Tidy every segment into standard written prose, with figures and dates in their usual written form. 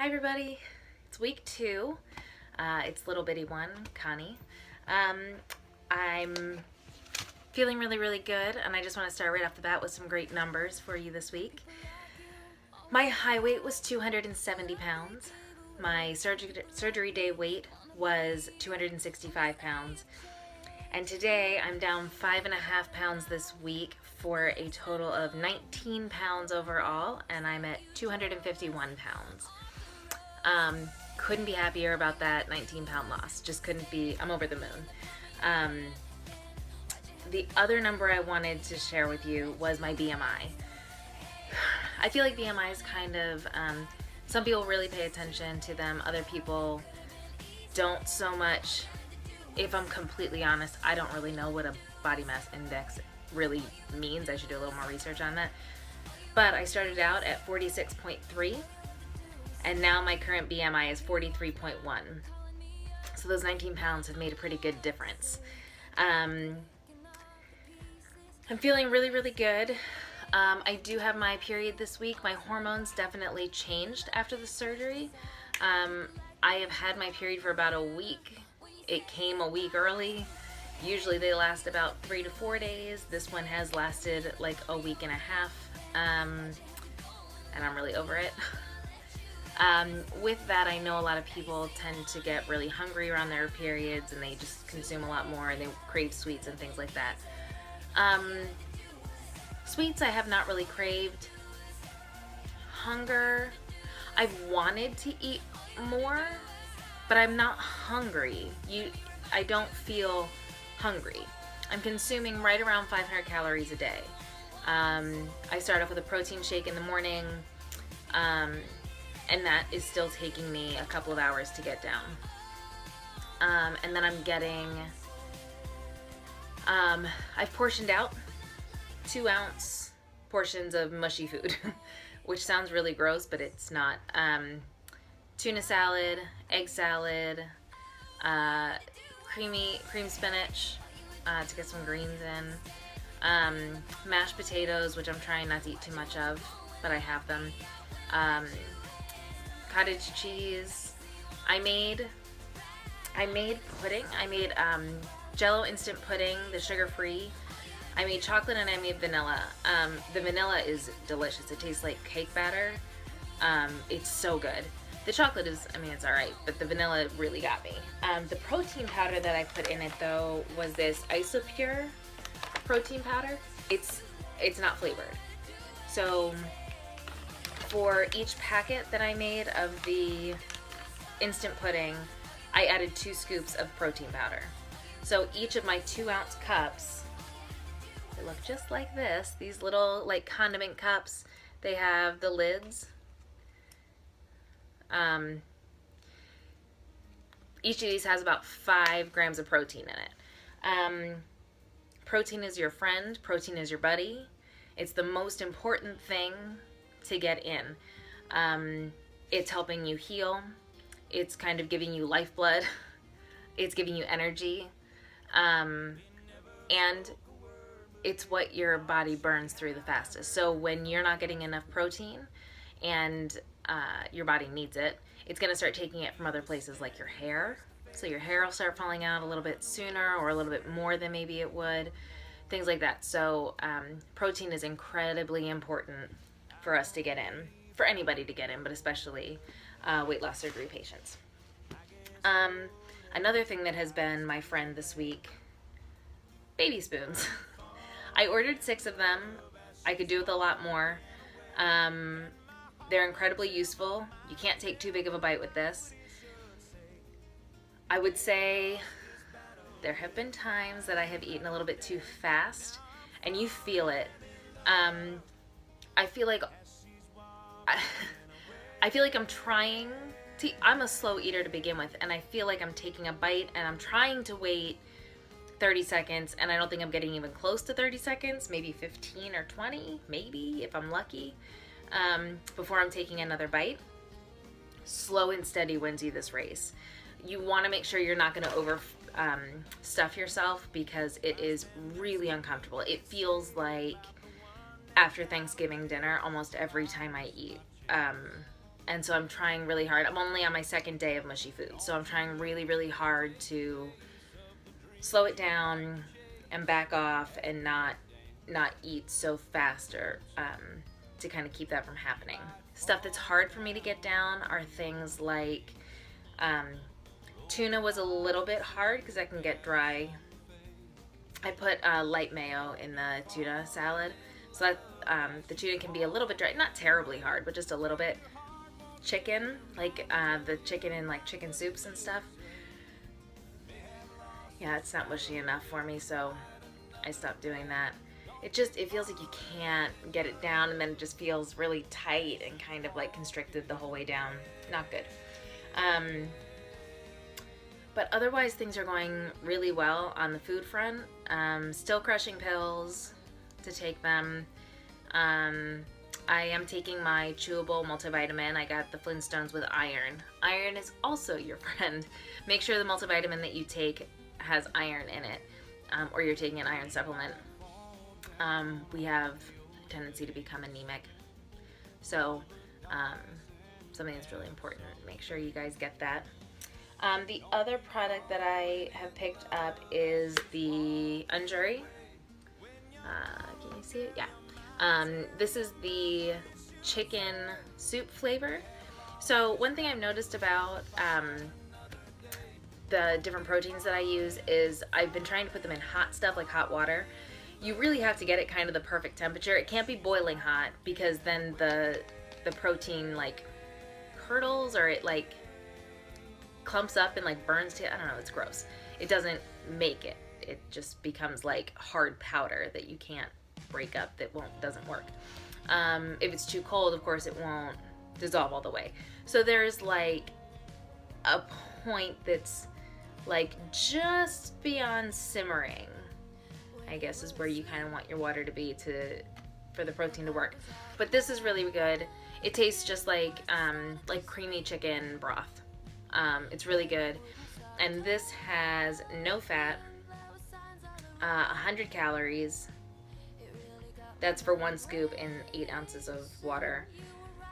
Hi everybody, it's week 2. It's little bitty one, Connie. I'm feeling really good, and I just want to start right off the bat with some great numbers for you this week. My high weight was 270 pounds. My surgery day weight was 265 pounds. And today I'm down 5.5 pounds this week for a total of 19 pounds overall, and I'm at 251 pounds. Couldn't be happier about that 19-pound loss. Just couldn't be. I'm over the moon. The other number I wanted to share with you was my BMI. I feel like BMI is kind of, some people really pay attention to them. Other people don't so much. If I'm completely honest, I don't really know what a body mass index really means. I should do a little more research on that. But I started out at 46.3. And now my current BMI is 43.1. So those 19 pounds have made a pretty good difference. I'm feeling really good. I do have my period this week. My hormones definitely changed after the surgery. I have had my period for about a week. It came a week early. Usually they last about 3 to 4 days. This one has lasted like a week and a half. And I'm really over it. With that, I know a lot of people tend to get really hungry around their periods, and they just consume a lot more, and they crave sweets and things like that. Sweets I have not really craved. Hunger, I've wanted to eat more, but I'm not hungry. I don't feel hungry. I'm consuming right around 500 calories a day. I start off with a protein shake in the morning, and that is still taking me a couple of hours to get down. And then I'm getting, I've portioned out 2-ounce portions of mushy food, which sounds really gross, but it's not. Tuna salad, egg salad, cream spinach to get some greens in, mashed potatoes, which I'm trying not to eat too much of, but I have them. Cottage cheese. I made pudding. I made Jello instant pudding, the sugar-free. I made chocolate and I made vanilla. The vanilla is delicious. It tastes like cake batter. It's so good. The chocolate is, it's alright, but the vanilla really got me. The protein powder that I put in it though was this Isopure protein powder. It's not flavored. So for each packet that I made of the instant pudding, I added 2 scoops of protein powder. So each of my 2-ounce cups, they look just like this. These little like condiment cups, they have the lids. Each of these has about 5 grams of protein in it. Protein is your friend. Protein is your buddy. It's the most important thing to get in. It's helping you heal. It's kind of giving you lifeblood. It's giving you energy. And it's what your body burns through the fastest. So when you're not getting enough protein and your body needs it, it's going to start taking it from other places like your hair. So your hair will start falling out a little bit sooner or a little bit more than maybe it would. Things like that. So protein is incredibly important for us to get in, for anybody to get in, but especially weight loss surgery patients. Another thing that has been my friend this week, baby spoons. I ordered 6 of them. I could do with a lot more. They're incredibly useful. You can't take too big of a bite with this. I would say there have been times that I have eaten a little bit too fast, and you feel it. I feel like I'm trying to, I'm a slow eater to begin with, and I feel like I'm taking a bite and I'm trying to wait 30 seconds, and I don't think I'm getting even close to 30 seconds, maybe 15 or 20, maybe, if I'm lucky, before I'm taking another bite. Slow and steady wins you this race. You want to make sure you're not going to over stuff yourself, because it is really uncomfortable. It feels like after Thanksgiving dinner almost every time I eat. And so I'm trying really hard. I'm only on my second day of mushy food, so I'm trying really, really hard to slow it down and back off and not eat so fast, or to kind of keep that from happening. Stuff that's hard for me to get down are things like tuna was a little bit hard because I can get dry. I put light mayo in the tuna salad, so that the tuna can be a little bit dry, not terribly hard, but just a little bit. Chicken, like the chicken in like chicken soups and stuff, yeah, it's not mushy enough for me, so I stopped doing that. It feels like you can't get it down, and then it just feels really tight and kind of like constricted the whole way down. Not good. But otherwise things are going really well on the food front. Still crushing pills to take them. I am taking my chewable multivitamin. I got the Flintstones with iron. Iron is also your friend. Make sure the multivitamin that you take has iron in it, or you're taking an iron supplement. We have a tendency to become anemic. So something that's really important. Make sure you guys get that. The other product that I have picked up is the Unjury. Can you see it? Yeah. This is the chicken soup flavor. So one thing I've noticed about the different proteins that I use is I've been trying to put them in hot stuff, like hot water. You really have to get it kind of the perfect temperature. It can't be boiling hot, because then the protein like curdles, or it like clumps up and like burns to, I don't know, it's gross. It doesn't make it. It just becomes like hard powder that you can't break up, that doesn't work. If it's too cold, of course, it won't dissolve all the way. So there's like a point that's like just beyond simmering, I guess, is where you kind of want your water to be for the protein to work. But this is really good. It tastes just like creamy chicken broth. It's really good. And this has no fat, 100 calories. That's for 1 scoop in 8 ounces of water.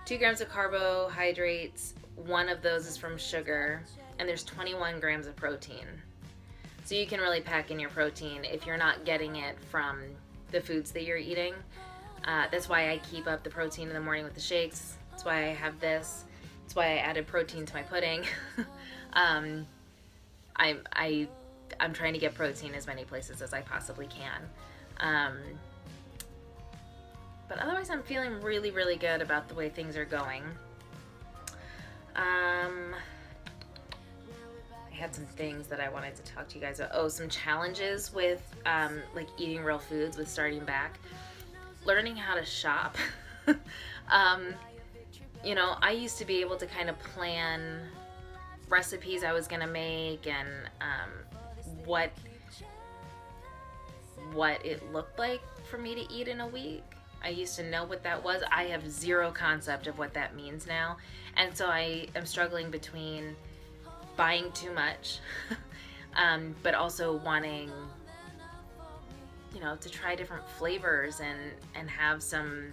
2 grams of carbohydrates. 1 of those is from sugar. And there's 21 grams of protein. So you can really pack in your protein if you're not getting it from the foods that you're eating. That's why I keep up the protein in the morning with the shakes. That's why I have this. That's why I added protein to my pudding. I'm trying to get protein as many places as I possibly can. But otherwise, I'm feeling really, really good about the way things are going. I had some things that I wanted to talk to you guys about. Oh, some challenges with like eating real foods, with starting back. Learning how to shop. You know, I used to be able to kind of plan recipes I was gonna make, and what it looked like for me to eat in a week. I used to know what that was. I have zero concept of what that means now. And so I am struggling between buying too much, but also wanting, you know, to try different flavors and have some,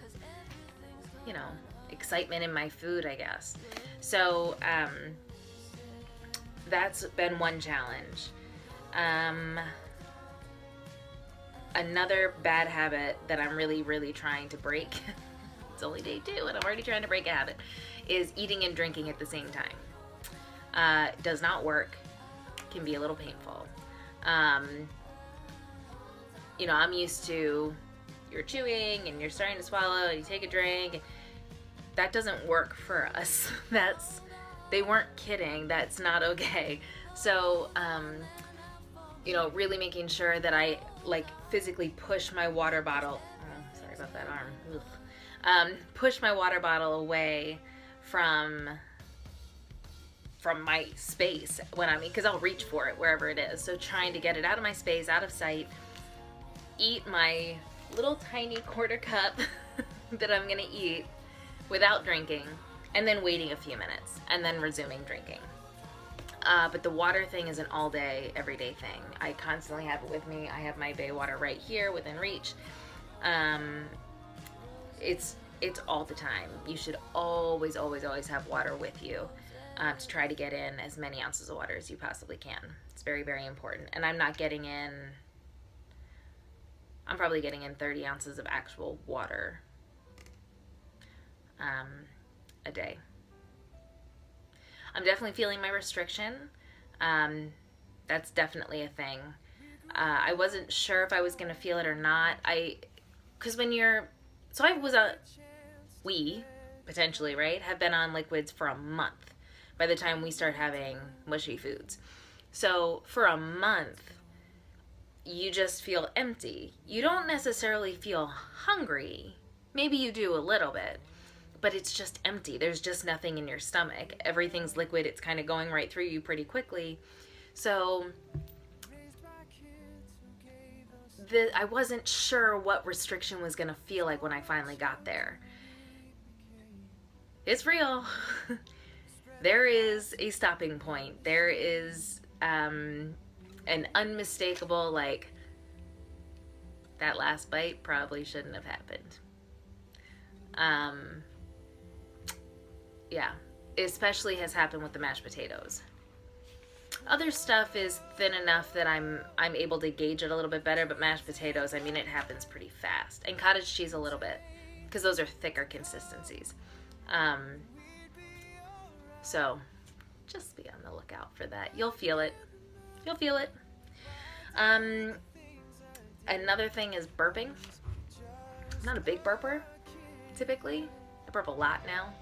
you know, excitement in my food, I guess. So that's been one challenge. Another bad habit that I'm really, really trying to break, it's only day 2 and I'm already trying to break a habit, is eating and drinking at the same time. Does not work. Can be a little painful. You know, I'm used to, you're chewing and you're starting to swallow and you take a drink. That doesn't work for us. They weren't kidding. That's not okay. So, you know, really making sure that I like physically push my water bottle. Oh, sorry about that arm. Push my water bottle away from my space when I'm eating, because I'll reach for it wherever it is. So trying to get it out of my space, out of sight, eat my little tiny quarter cup that I'm gonna eat without drinking, and then waiting a few minutes, and then resuming drinking. But the water thing is an all day, everyday thing. I constantly have it with me. I have my bay water right here within reach. It's it's all the time. You should always, always, always have water with you to try to get in as many ounces of water as you possibly can. It's very, very important. And I'm probably getting in 30 ounces of actual water a day. I'm definitely feeling my restriction. That's definitely a thing. I wasn't sure if I was going to feel it or not. We potentially, right, have been on liquids for a month by the time we start having mushy foods. So for a month, you just feel empty. You don't necessarily feel hungry. Maybe you do a little bit, but it's just empty. There's just nothing in your stomach. Everything's liquid. It's kind of going right through you pretty quickly. So I wasn't sure what restriction was going to feel like when I finally got there. It's real. There is a stopping point. There is an unmistakable, like, that last bite probably shouldn't have happened. Yeah, it especially has happened with the mashed potatoes. Other stuff is thin enough that I'm able to gauge it a little bit better, but mashed potatoes, I mean, it happens pretty fast. And cottage cheese a little bit, because those are thicker consistencies. So just be on the lookout for that. You'll feel it. You'll feel it. Another thing is burping. I'm not a big burper, typically. I burp a lot now.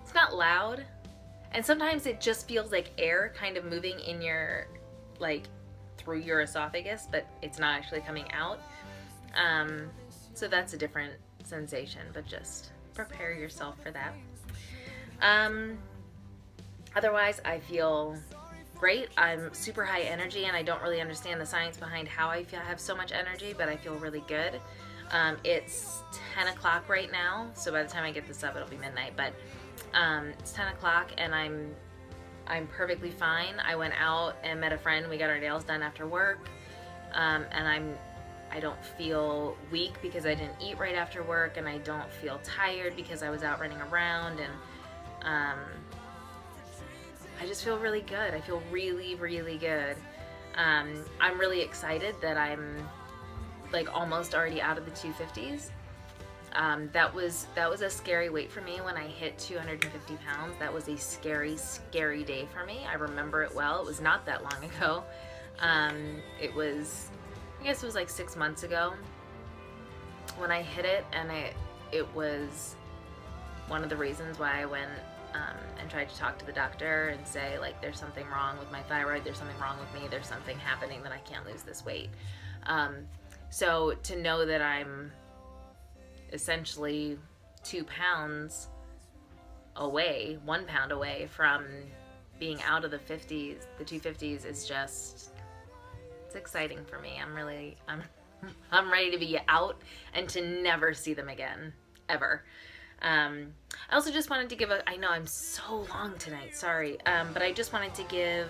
It's not loud. And sometimes it just feels like air kind of moving in your, like, through your esophagus, but it's not actually coming out. So that's a different sensation, but just prepare yourself for that. Otherwise, I feel great. I'm super high energy, and I don't really understand the science behind how I have so much energy, but I feel really good. It's 10 o'clock right now, so by the time I get this up, it'll be midnight, but it's 10 o'clock, and I'm perfectly fine. I went out and met a friend. We got our nails done after work, and I don't feel weak because I didn't eat right after work, and I don't feel tired because I was out running around, and I just feel really good. I feel really, really good. I'm really excited that I'm, like, almost already out of the 250s. That was a scary weight for me when I hit 250 pounds. That was a scary, scary day for me. I remember it well. It was not that long ago. It was, I guess it was like 6 months ago when I hit it, and it was one of the reasons why I went and tried to talk to the doctor and say, like, there's something wrong with my thyroid, there's something wrong with me, there's something happening that I can't lose this weight. So to know that I'm essentially 2 pounds away, 1 pound away from being out of the 50s, the 250s, is just, it's exciting for me. I'm ready to be out and to never see them again, ever. I also just wanted to give I know I'm so long tonight, sorry, but I just wanted to give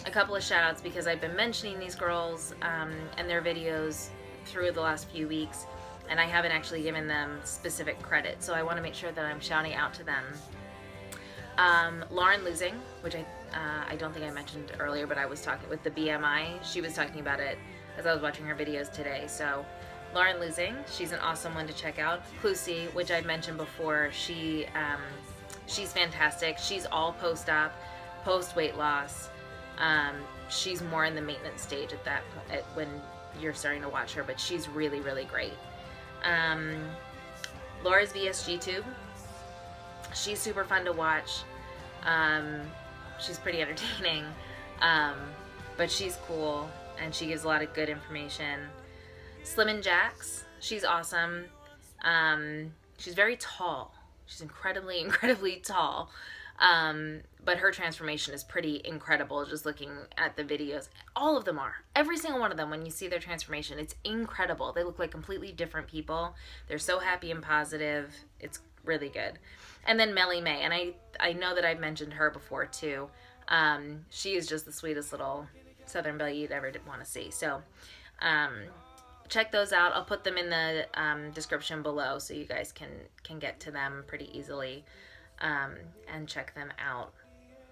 a couple of shout outs because I've been mentioning these girls and their videos through the last few weeks, and I haven't actually given them specific credit, so I want to make sure that I'm shouting out to them. Lauren Losing, which I don't think I mentioned earlier, but I was talking with the BMI. She was talking about it as I was watching her videos today. So Lauren Losing, she's an awesome one to check out. Clusie, which I mentioned before, she's fantastic. She's all post-op, post-weight loss. She's more in the maintenance stage when you're starting to watch her, but she's really, really great. Laura's VSGtube. She's super fun to watch. She's pretty entertaining, but she's cool, and she gives a lot of good information. Slimminjacks, she's awesome. She's very tall. She's incredibly, incredibly tall. But her transformation is pretty incredible just looking at the videos. All of them are. Every single one of them, when you see their transformation, it's incredible. They look like completely different people. They're so happy and positive. It's really good. And then Mellie May, and I know that I've mentioned her before too. She is just the sweetest little Southern Belle you'd ever want to see. So check those out. I'll put them in the description below so you guys can get to them pretty easily and check them out.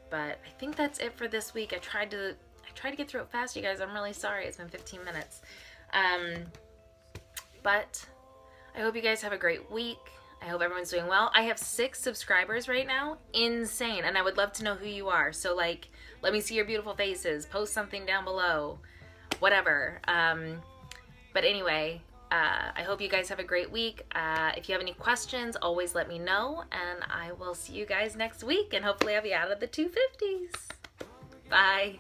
But I think that's it for this week. I tried to get through it fast, you guys. I'm really sorry. It's been 15 minutes. But I hope you guys have a great week. I hope everyone's doing well. I have 6 subscribers right now. Insane. And I would love to know who you are. So, like, let me see your beautiful faces. Post something down below. Whatever. But anyway, I hope you guys have a great week. If you have any questions, always let me know. And I will see you guys next week. And hopefully I'll be out of the 250s. Bye.